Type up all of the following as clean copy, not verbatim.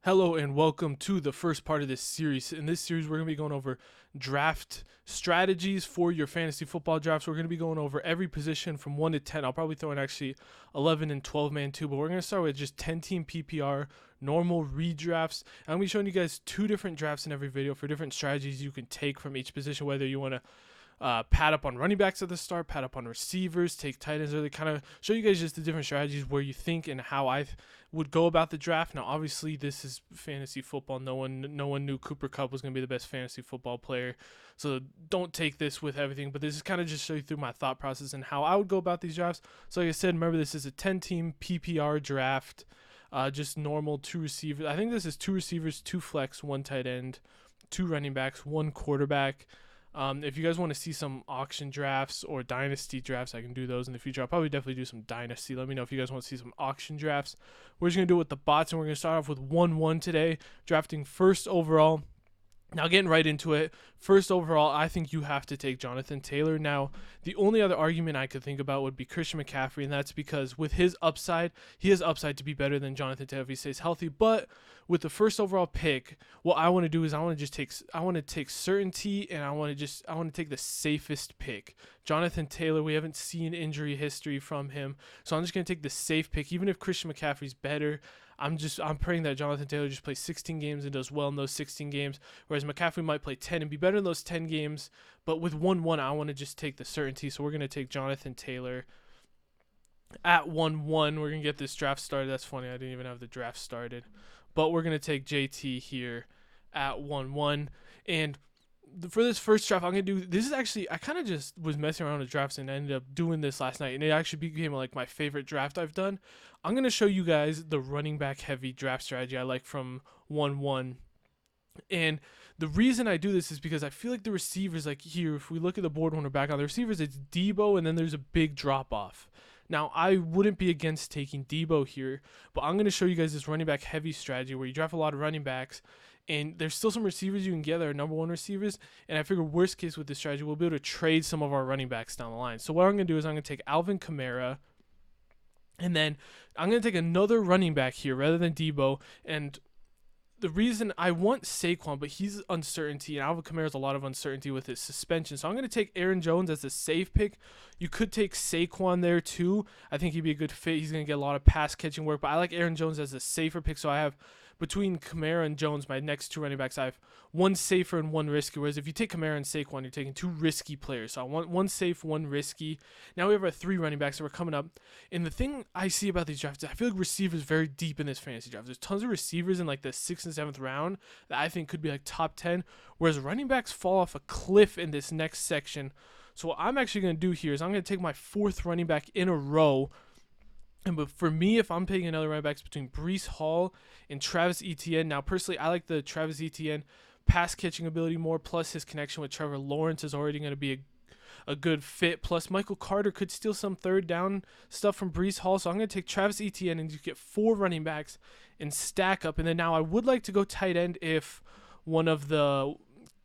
Hello and welcome to the first part of this series. In this series, we're going to be going over draft strategies for your fantasy football drafts. We're going to be going over every position from 1 to 10. I'll probably throw in actually 11 and 12 man too, but we're going to start with just 10 team PPR, normal redrafts. And I'm going to be showing you guys two different drafts in every video for different strategies you can take from each position, whether you want to pad up on running backs at the start, pad up on receivers, take tight ends, or they kind of show you guys just the different strategies where you think and how I would go about the draft. Now, obviously, this is fantasy football. No one knew Cooper Kupp was going to be the best fantasy football player, so don't take this with everything. But this is kind of just show you through my thought process and how I would go about these drafts. So, like I said, remember this is a 10-team PPR draft, just normal 2 receivers. I think this is 2 receivers, 2 flex, 1 tight end, 2 running backs, 1 quarterback. If you guys want to see some auction drafts or dynasty drafts, I can do those in the future. I'll probably definitely do some dynasty. Let me know if you guys want to see some auction drafts. We're just going to do it with the bots, and we're going to start off with 1-1 today, drafting first overall. Now, getting right into it, first overall, I think you have to take Jonathan Taylor. Now, the only other argument I could think about would be Christian McCaffrey, and that's because with his upside, he has upside to be better than Jonathan Taylor if he stays healthy. But with the first overall pick, what I want to do is I want to take certainty, and I want to take the safest pick. Jonathan Taylor, we haven't seen injury history from him, so I'm just going to take the safe pick, even if Christian McCaffrey's better. I'm praying that Jonathan Taylor just plays 16 games and does well in those 16 games, whereas McCaffrey might play 10 and be better in those 10 games. But with 1-1, I want to just take the certainty, so we're going to take Jonathan Taylor at 1-1. We're going to get this draft started. That's funny, I didn't even have the draft started. But we're going to take JT here at 1-1. And for this first draft, I'm going to do, this is actually, I kind of just was messing around with drafts and ended up doing this last night, and it actually became like my favorite draft I've done. I'm going to show you guys the running back heavy draft strategy I like from 1-1. And the reason I do this is because I feel like the receivers, like here, if we look at the board when we're back on the receivers, it's Debo, and then there's a big drop off. Now, I wouldn't be against taking Debo here, but I'm going to show you guys this running back heavy strategy where you draft a lot of running backs, and there's still some receivers you can get that are number 1 receivers, and I figure worst case with this strategy, we'll be able to trade some of our running backs down the line. So what I'm going to do is I'm going to take Alvin Kamara, and then I'm going to take another running back here rather than Debo, and the reason I want Saquon, but he's uncertainty, and Alvin Kamara has a lot of uncertainty with his suspension. So I'm going to take Aaron Jones as a safe pick. You could take Saquon there too. I think he'd be a good fit. He's going to get a lot of pass catching work, but I like Aaron Jones as a safer pick. So I have between Kamara and Jones, my next 2 running backs, I have 1 safer and 1 risky. Whereas if you take Kamara and Saquon, you're taking 2 risky players. So I want 1 safe, 1 risky. Now we have our 3 running backs that we're coming up. And the thing I see about these drafts, I feel like receivers very deep in this fantasy draft. There's tons of receivers in like the 6th and 7th round that I think could be like top 10. Whereas running backs fall off a cliff in this next section. So what I'm actually going to do here is I'm going to take my 4th running back in a row. But for me, if I'm picking another running backs between Breece Hall and Travis Etienne. Now, personally, I like the Travis Etienne pass catching ability more, plus his connection with Trevor Lawrence is already going to be a good fit. Plus, Michael Carter could steal some third down stuff from Breece Hall. So I'm going to take Travis Etienne and you get 4 running backs and stack up. And then now I would like to go tight end if one of the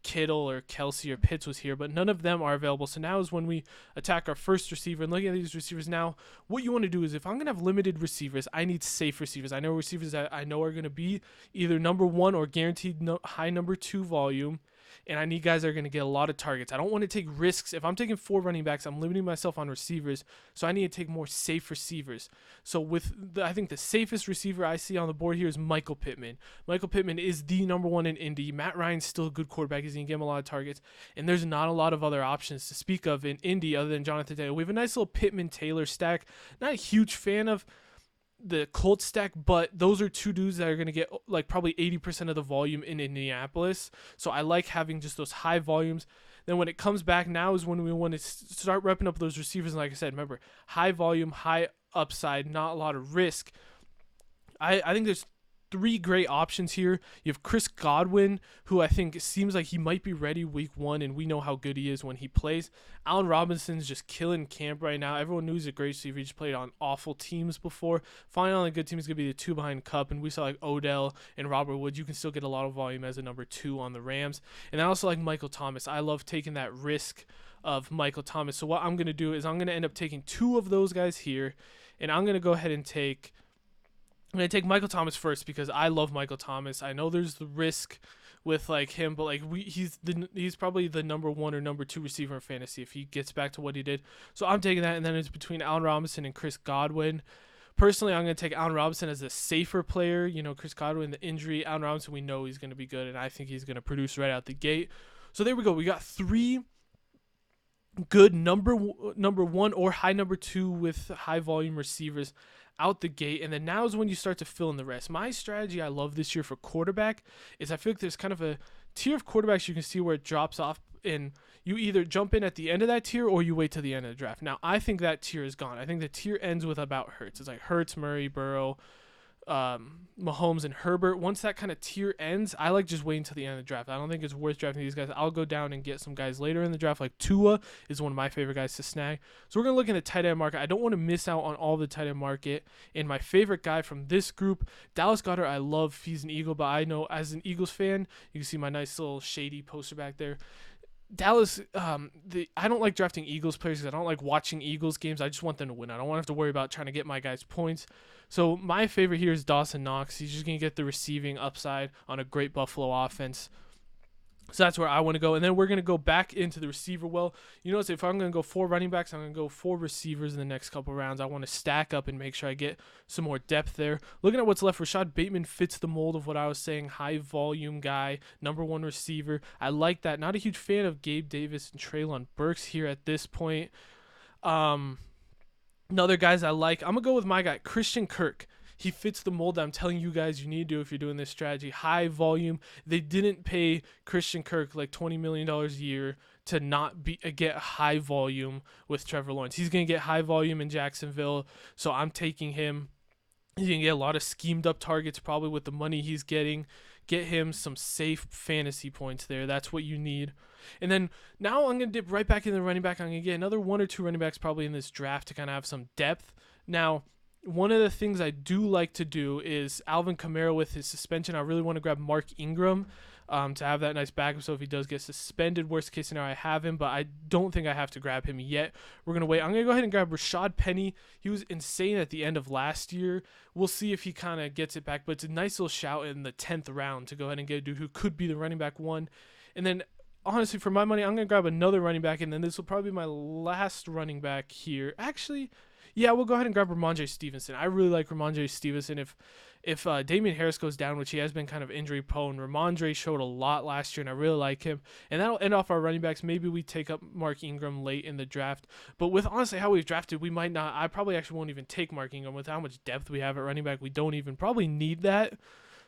Kittle or Kelsey or Pitts was here, but none of them are available. So now is when we attack our first receiver. And looking at these receivers now, what you want to do is if I'm going to have limited receivers, I need safe receivers. I know receivers that I know are going to be either number 1 or guaranteed high number 2 volume. And I need guys that are going to get a lot of targets. I don't want to take risks. If I'm taking 4 running backs, I'm limiting myself on receivers. So I need to take more safe receivers. So I think the safest receiver I see on the board here is Michael Pittman. Michael Pittman is the number 1 in Indy. Matt Ryan's still a good quarterback. He's going to get him a lot of targets. And there's not a lot of other options to speak of in Indy other than Jonathan Taylor. We have a nice little Pittman-Taylor stack. Not a huge fan of the Colts stack, but those are 2 dudes that are going to get like probably 80% of the volume in Indianapolis. So I like having just those high volumes. Then when it comes back now is when we want to start repping up those receivers. And like I said, remember, high volume, high upside, not a lot of risk. I think there's 3 great options here. You have Chris Godwin, who I think seems like he might be ready week 1, and we know how good he is when he plays. Allen Robinson's just killing camp right now. Everyone knew he's a great receiver. He just played on awful teams before. Finally, on a good team is going to be the 2 behind Kupp, and we saw like Odell and Robert Woods. You can still get a lot of volume as a number 2 on the Rams. And I also like Michael Thomas. I love taking that risk of Michael Thomas. So what I'm going to do is I'm going to end up taking 2 of those guys here, and I'm going to go ahead and take I'm gonna take Michael Thomas first because I love Michael Thomas. I know there's the risk with like him, but like he's probably the number one or number two receiver in fantasy if he gets back to what he did. So I'm taking that, and then it's between Allen Robinson and Chris Godwin. Personally, I'm going to take Allen Robinson as a safer player. You know, Chris Godwin, the injury. Allen Robinson, we know he's going to be good, and I think he's going to produce right out the gate. So there we go. We got three good number one or high number two with high volume receivers out the gate, and then now is when you start to fill in the rest. My strategy I love this year for quarterback is I feel like there's kind of a tier of quarterbacks you can see where it drops off, and you either jump in at the end of that tier or you wait till the end of the draft. Now I think that tier is gone. I think the tier ends with about Hurts. It's like Hurts, Murray, Burrow, Mahomes, and Herbert. Once that kind of tier ends, I like just waiting till the end of the draft. I don't think it's worth drafting these guys. I'll go down and get some guys later in the draft. Like Tua is one of my favorite guys to snag. So we're gonna look in the tight end market. I don't want to miss out on all the tight end market. And my favorite guy from this group, Dallas Goedert. I love. He's an Eagle, but I know as an Eagles fan, you can see my nice little shady poster back there. Dallas, I don't like drafting Eagles players because I don't like watching Eagles games. I just want them to win. I don't want to have to worry about trying to get my guys points. So my favorite here is Dawson Knox. He's just going to get the receiving upside on a great Buffalo offense. So that's where I want to go. And then we're going to go back into the receiver well. You notice if I'm going to go 4 running backs, I'm going to go 4 receivers in the next couple rounds. I want to stack up and make sure I get some more depth there. Looking at what's left, Rashad Bateman fits the mold of what I was saying. High volume guy, number 1 receiver. I like that. Not a huge fan of Gabe Davis and Treylon Burks here at this point. Another guys I like, I'm going to go with my guy, Christian Kirk. He fits the mold that I'm telling you guys you need to do if you're doing this strategy. High volume. They didn't pay Christian Kirk like $20 million a year to not get high volume with Trevor Lawrence. He's going to get high volume in Jacksonville, so I'm taking him. He's going to get a lot of schemed up targets probably with the money he's getting. Get him some safe fantasy points there. That's what you need. And then now I'm going to dip right back in the running back. I'm going to get another 1 or 2 running backs probably in this draft to kind of have some depth. Now, one of the things I do like to do is Alvin Kamara with his suspension. I really want to grab Mark Ingram to have that nice backup. So if he does get suspended, worst case scenario, I have him. But I don't think I have to grab him yet. We're going to wait. I'm going to go ahead and grab Rashad Penny. He was insane at the end of last year. We'll see if he kind of gets it back. But it's a nice little shout in the 10th round to go ahead and get a dude who could be the running back 1. And then, honestly, for my money, I'm going to grab another running back. And then this will probably be my last running back here. Actually, yeah, we'll go ahead and grab Ramondre Stevenson. I really like Ramondre Stevenson. If Damian Harris goes down, which he has been kind of injury prone, Ramondre showed a lot last year, and I really like him. And that'll end off our running backs. Maybe we take up Mark Ingram late in the draft. But with honestly how we've drafted, we might not. I probably actually won't even take Mark Ingram with how much depth we have at running back. We don't even probably need that.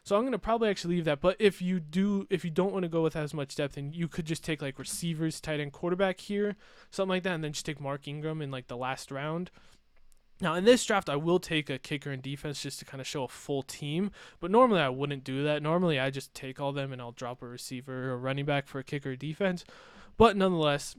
So I'm going to probably actually leave that. But if you don't want to go with as much depth, then you could just take like receivers, tight end, quarterback here, something like that, and then just take Mark Ingram in like the last round. Now, in this draft, I will take a kicker and defense just to kind of show a full team. But normally, I wouldn't do that. Normally, I just take all them and I'll drop a receiver or a running back for a kicker or defense. But nonetheless,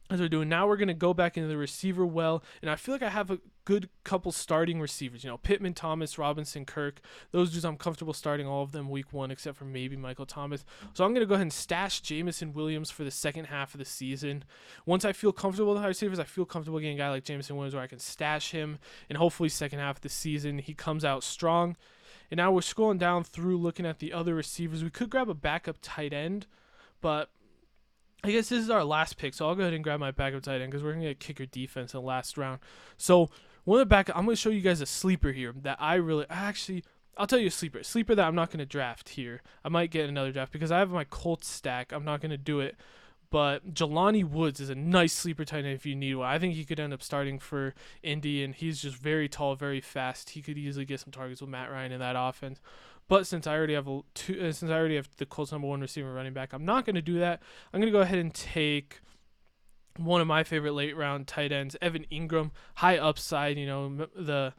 as we're doing now, we're going to go back into the receiver well. And I feel like I have a good couple starting receivers. You know, Pittman, Thomas, Robinson, Kirk. Those dudes I'm comfortable starting all of them week 1 except for maybe Michael Thomas. So I'm going to go ahead and stash Jameson Williams for the second half of the season. Once I feel comfortable with the receivers, I feel comfortable getting a guy like Jameson Williams where I can stash him. And hopefully second half of the season, he comes out strong. And now we're scrolling down through looking at the other receivers. We could grab a backup tight end, but I guess this is our last pick, so I'll go ahead and grab my backup tight end because we're going to get kicker defense in the last round. So one of the backup, I'm going to show you guys a sleeper here that I'll tell you a sleeper that I'm not going to draft here. I might get another draft because I have my Colts stack. I'm not going to do it, but Jelani Woods is a nice sleeper tight end if you need one. I think he could end up starting for Indy, and he's just very tall, very fast. He could easily get some targets with Matt Ryan in that offense. But since I already have the Colts number 1 receiver running back, I'm not going to do that. I'm going to go ahead and take one of my favorite late round tight ends, Evan Ingram, high upside. You know, the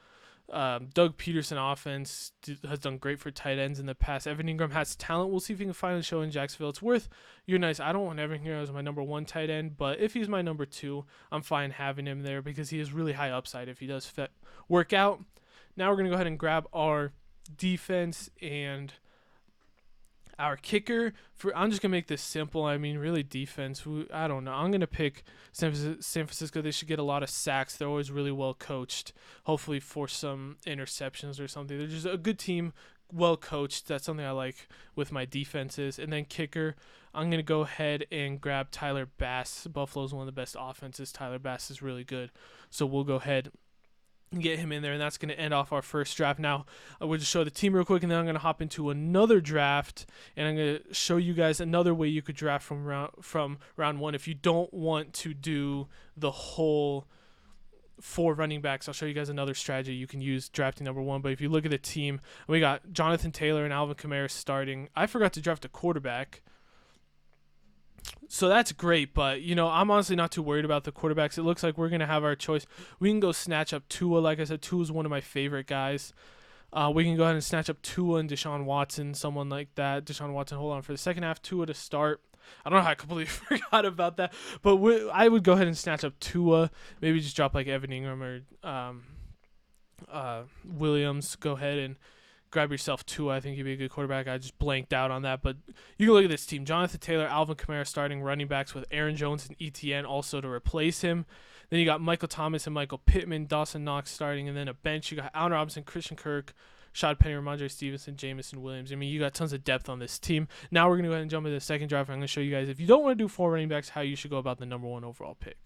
Doug Peterson offense has done great for tight ends in the past. Evan Ingram has talent. We'll see if he can finally show in Jacksonville. It's worth your nice. I don't want Evan Ingram as my number 1 tight end, but if he's my number 2, I'm fine having him there because he has really high upside if he does work out. Now we're going to go ahead and grab our defense, and Our kicker, I'm just going to make this simple. I mean, really defense. I don't know. I'm going to pick San Francisco. They should get a lot of sacks. They're always really well coached. Hopefully force some interceptions or something. They're just a good team, well coached. That's something I like with my defenses. And then kicker, I'm going to go ahead and grab Tyler Bass. Buffalo's one of the best offenses. Tyler Bass is really good. So we'll go ahead and get him in there, and that's going to end off our first draft. Now, we'll just show the team real quick, and then I'm going to hop into another draft, and I'm going to show you guys another way you could draft from round one if you don't want to do the whole 4 running backs. I'll show you guys another strategy you can use drafting number 1. But if you look at the team, we got Jonathan Taylor and Alvin Kamara starting. I forgot to draft a quarterback, so that's great, but, I'm honestly not too worried about the quarterbacks. It looks like we're going to have our choice. We can go snatch up Tua. Like I said, Tua is one of my favorite guys. We can go ahead and snatch up Tua and Deshaun Watson, someone like that. Deshaun Watson, hold on. For the second half, Tua to start. I don't know how I completely forgot about that, but I would go ahead and snatch up Tua. Maybe just drop like Evan Ingram or Williams. Go ahead and grab yourself Tua. I think he'd be a good quarterback. I just blanked out on that. But you can look at this team. Jonathan Taylor, Alvin Kamara starting running backs with Aaron Jones and ETN also to replace him. Then you got Michael Thomas and Michael Pittman, Dawson Knox starting, and then a bench. You got Allen Robinson, Christian Kirk, Shad Penny, Ramondre Stevenson, Jamison Williams. I mean, you got tons of depth on this team. Now we're going to go ahead and jump into the second draft. I'm going to show you guys, if you don't want to do 4 running backs, how you should go about the number 1 overall pick.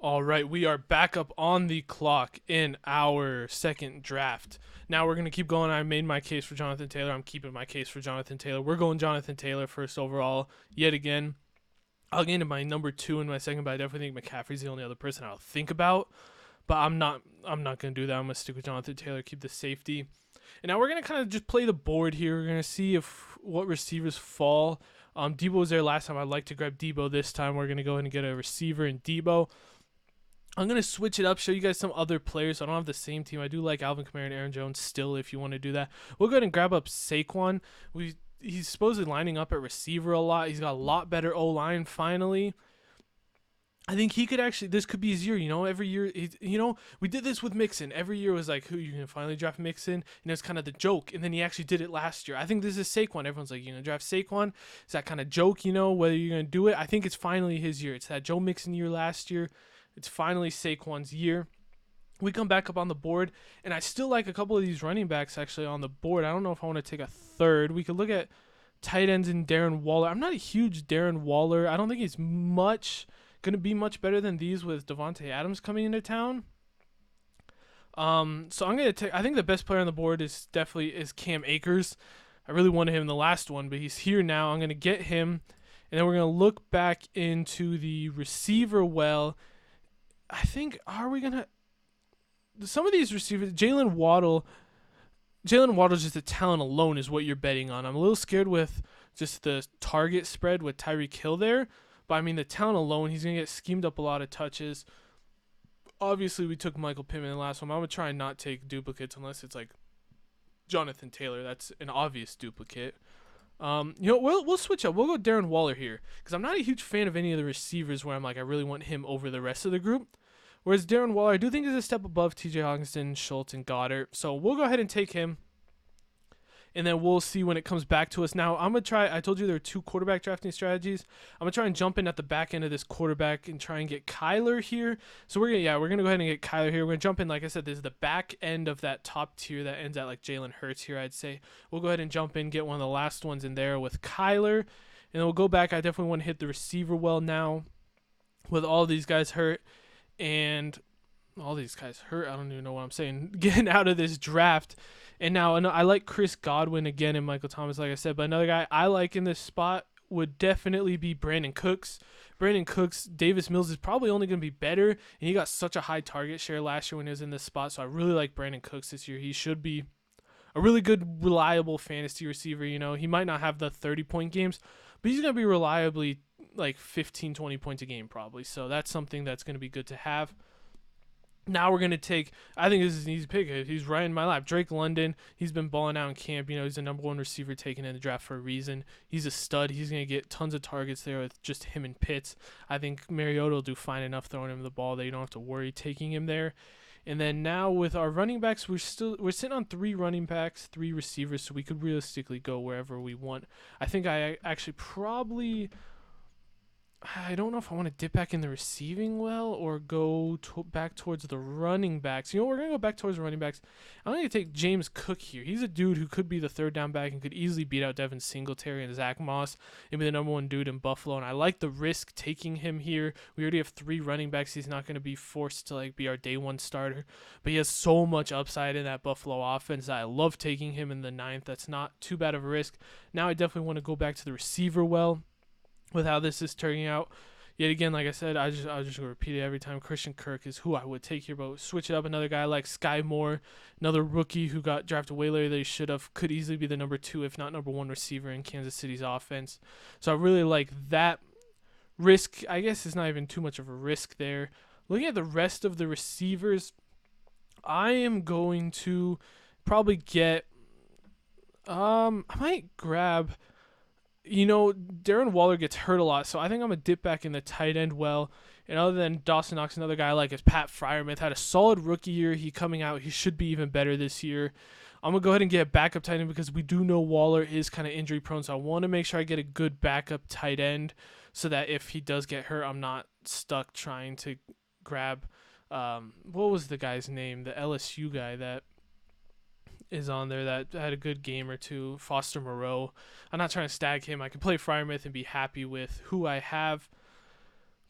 All right, we are back up on the clock in our second draft. Now we're going to keep going. I made my case for Jonathan Taylor. I'm keeping my case for Jonathan Taylor. We're going Jonathan Taylor first overall yet again. I'll get into my number 2 in my second, but I definitely think McCaffrey's the only other person I'll think about. But I'm not going to do that. I'm going to stick with Jonathan Taylor, keep the safety. And now we're going to kind of just play the board here. We're going to see what receivers fall. Debo was there last time. I'd like to grab Debo this time. We're going to go ahead and get a receiver in Debo. I'm going to switch it up, show you guys some other players. I don't have the same team. I do like Alvin Kamara and Aaron Jones still if you want to do that. We'll go ahead and grab up Saquon. He's supposedly lining up at receiver a lot. He's got a lot better O-line finally. I think he could actually, this could be his year, every year, we did this with Mixon. Every year was like, who you can finally draft Mixon, and it's kind of the joke, and then he actually did it last year. I think this is Saquon. Everyone's like, draft Saquon. It's that kind of joke, whether you're going to do it. I think it's finally his year. It's that Joe Mixon year last year. It's finally Saquon's year. We come back up on the board, and I still like a couple of these running backs actually on the board. I don't know if I want to take a third. We could look at tight ends in Darren Waller. I'm not a huge Darren Waller. I don't think he's going to be much better than these with Devontae Adams coming into town. So I'm going to take, I think the best player on the board is Cam Akers. I really wanted him in the last one, but he's here now. I'm going to get him, and then we're going to look back into the receiver well. I think, are we going to... Some of these receivers, Jalen Waddle's just the talent alone is what you're betting on. I'm a little scared with just the target spread with Tyreek Hill there. But, I mean, the talent alone, he's going to get schemed up a lot of touches. Obviously, we took Michael Pittman in the last one. I'm going to try and not take duplicates unless it's like Jonathan Taylor. That's an obvious duplicate. We'll switch up. We'll go Darren Waller here because I'm not a huge fan of any of the receivers where I'm like, I really want him over the rest of the group. Whereas Darren Waller, I do think is a step above TJ Hockenson, Schultz, and Goddard. So we'll go ahead and take him. And then we'll see when it comes back to us. Now, I'm going to try, I told you there are 2 quarterback drafting strategies. I'm going to try and jump in at the back end of this quarterback and try and get Kyler here. So we're going to go ahead and get Kyler here. We're going to jump in, like I said, this is the back end of that top tier that ends at like Jalen Hurts here, I'd say. We'll go ahead and jump in, get one of the last ones in there with Kyler. And then we'll go back. I definitely want to hit the receiver well now with all these guys hurt. And all these guys hurt. I don't even know what I'm saying. Getting out of this draft. And now I like Chris Godwin again and Michael Thomas, like I said. But another guy I like in this spot would definitely be Brandon Cooks. Brandon Cooks, Davis Mills is probably only going to be better. And he got such a high target share last year when he was in this spot. So I really like Brandon Cooks this year. He should be a really good, reliable fantasy receiver. He might not have the 30-point games, but he's going to be reliably like 15, 20 points a game probably. So that's something that's going to be good to have. Now we're going to take, I think this is an easy pick. He's right in my lap. Drake London, he's been balling out in camp. He's the number 1 receiver taken in the draft for a reason. He's a stud. He's going to get tons of targets there with just him and Pitts. I think Mariota will do fine enough throwing him the ball that you don't have to worry taking him there. And then now with our running backs, we're sitting on 3 running backs, 3 receivers, so we could realistically go wherever we want. I think I actually probably, I don't know if I want to dip back in the receiving well or go back towards the running backs. You know, we're going to go back towards the running backs. I'm going to take James Cook here. He's a dude who could be the 3rd down back and could easily beat out Devin Singletary and Zach Moss and be the number 1 dude in Buffalo. And I like the risk taking him here. We already have 3 running backs. He's not going to be forced to like be our day 1 starter. But he has so much upside in that Buffalo offense that I love taking him in the 9th. That's not too bad of a risk. Now I definitely want to go back to the receiver well. With how this is turning out. Yet again, like I said, I'll just going to repeat it every time. Christian Kirk is who I would take here, but switch it up. Another guy like Sky Moore, another rookie who got drafted way later than he should have, could easily be the number 2, if not number 1 receiver in Kansas City's offense. So I really like that risk. I guess it's not even too much of a risk there. Looking at the rest of the receivers, I am going to probably get, I might grab, you know, Darren Waller gets hurt a lot, so I think I'm going to dip back in the tight end well. And other than Dawson Knox, another guy I like is Pat Freiermuth. Had a solid rookie year. He coming out, he should be even better this year. I'm going to go ahead and get a backup tight end because we do know Waller is kind of injury prone, so I want to make sure I get a good backup tight end so that if he does get hurt, I'm not stuck trying to grab, what was the guy's name? The LSU guy that is on there that had a good game or two, Foster Moreau. I'm not trying to stag him. I can play Freiermuth and be happy with who I have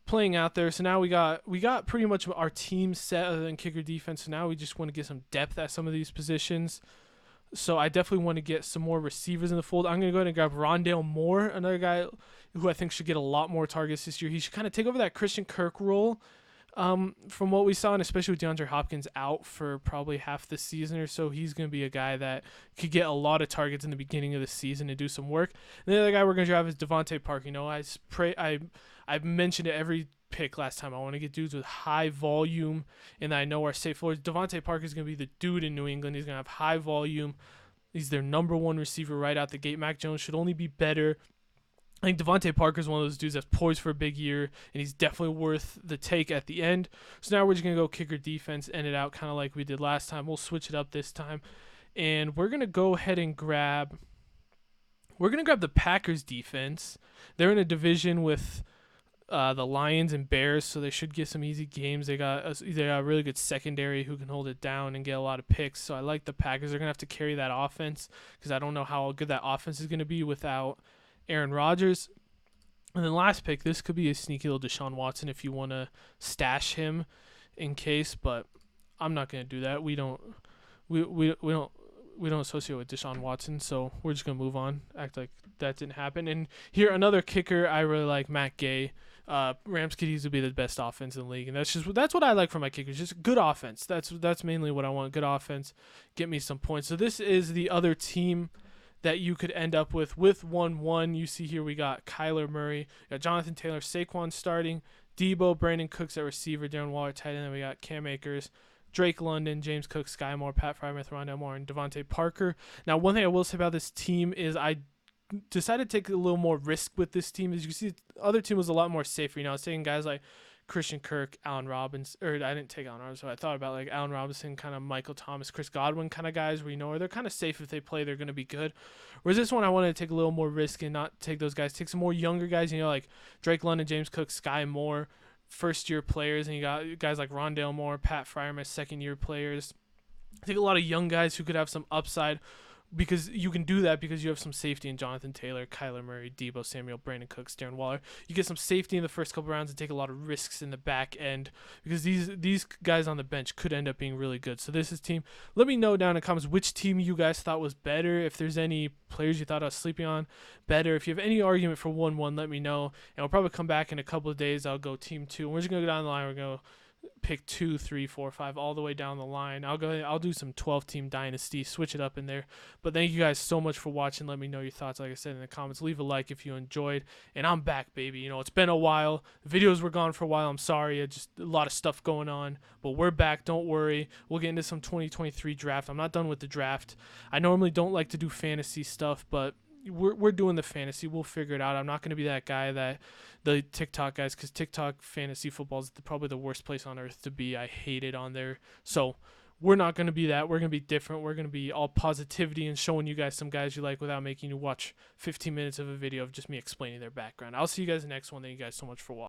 playing out there. So now we got pretty much our team set other than kicker defense. So now we just want to get some depth at some of these positions. So I definitely want to get some more receivers in the fold. I'm going to go ahead and grab Rondale Moore, another guy who I think should get a lot more targets this year. He should kind of take over that Christian Kirk role. From what we saw, and especially with DeAndre Hopkins out for probably half the season or so, he's going to be a guy that could get a lot of targets in the beginning of the season and do some work. And the other guy we're going to drive is Devontae Parker. You know, I've mentioned it every pick last time. I want to get dudes with high volume and that I know are safe floors. Devontae Parker is going to be the dude in New England. He's going to have high volume. He's their number 1 receiver right out the gate. Mac Jones should only be better. I think Devontae Parker is one of those dudes that's poised for a big year, and he's definitely worth the take at the end. So now we're just going to go kicker defense, end it out kind of like we did last time. We'll switch it up this time, and we're going to go ahead and grab the Packers defense. They're in a division with the Lions and Bears, so they should get some easy games. They got a really good secondary who can hold it down and get a lot of picks, so I like the Packers. They're going to have to carry that offense because I don't know how good that offense is going to be without Aaron Rodgers. And then last pick, this could be a sneaky little Deshaun Watson if you want to stash him in case, but I'm not going to do that. We don't associate with Deshaun Watson, so we're just going to move on, act like that didn't happen. And here, another kicker, I really like Matt Gay. Rams could easily be the best offense in the league, and that's what I like from my kickers, just good offense. That's mainly what I want, good offense, get me some points. So this is the other team that you could end up with 1-1. You see here we got Kyler Murray, got Jonathan Taylor, Saquon starting, Debo, Brandon Cooks at receiver, Darren Waller tight end, then we got Cam Akers, Drake London, James Cook, Sky Moore, Pat Freiermuth, Rondale Moore, and Devontae Parker. Now, one thing I will say about this team is I decided to take a little more risk with this team. As you can see, the other team was a lot more safer. You know, I was taking guys like Christian Kirk, Allen Robinson, or I didn't take Allen Robinson, so I thought about like Allen Robinson, kind of Michael Thomas, Chris Godwin kind of guys where you know they're kind of safe. If they play, they're going to be good. Whereas this one, I wanted to take a little more risk and not take those guys. Take some more younger guys, you know, like Drake London, James Cook, Sky Moore, first-year players, and you got guys like Rondale Moore, Pat Freiermuth, second-year players. I think a lot of young guys who could have some upside, because you can do that because you have some safety in Jonathan Taylor, Kyler Murray, Debo Samuel, Brandon Cooks, Darren Waller. You get some safety in the first couple rounds and take a lot of risks in the back end because these guys on the bench could end up being really good. So this is team. Let me know down in the comments which team you guys thought was better. If there's any players you thought I was sleeping on better. If you have any argument for 1-1, let me know. And I'll probably come back in a couple of days. I'll go team 2. And we're just going to go down the line. We're going to pick 2, 3, 4, 5 all the way down the line. I'll do some 12-team dynasty, switch it up in there. But thank you guys so much for watching. Let me know your thoughts, like I said, in the comments. Leave a like if you enjoyed. And I'm back, baby. You know, it's been a while. The videos were gone for a while. I'm sorry. Just a lot of stuff going on. But we're back. Don't worry. We'll get into some 2023 draft. I'm not done with the draft. I normally don't like to do fantasy stuff, but we're doing the fantasy. We'll figure it out. I'm not going to be that guy that the TikTok guys, because TikTok fantasy football is probably the worst place on earth to be. I hate it on there. So we're not going to be that. We're going to be different. We're going to be all positivity and showing you guys some guys you like without making you watch 15 minutes of a video of just me explaining their background. I'll see you guys in the next one. Thank you guys so much for watching.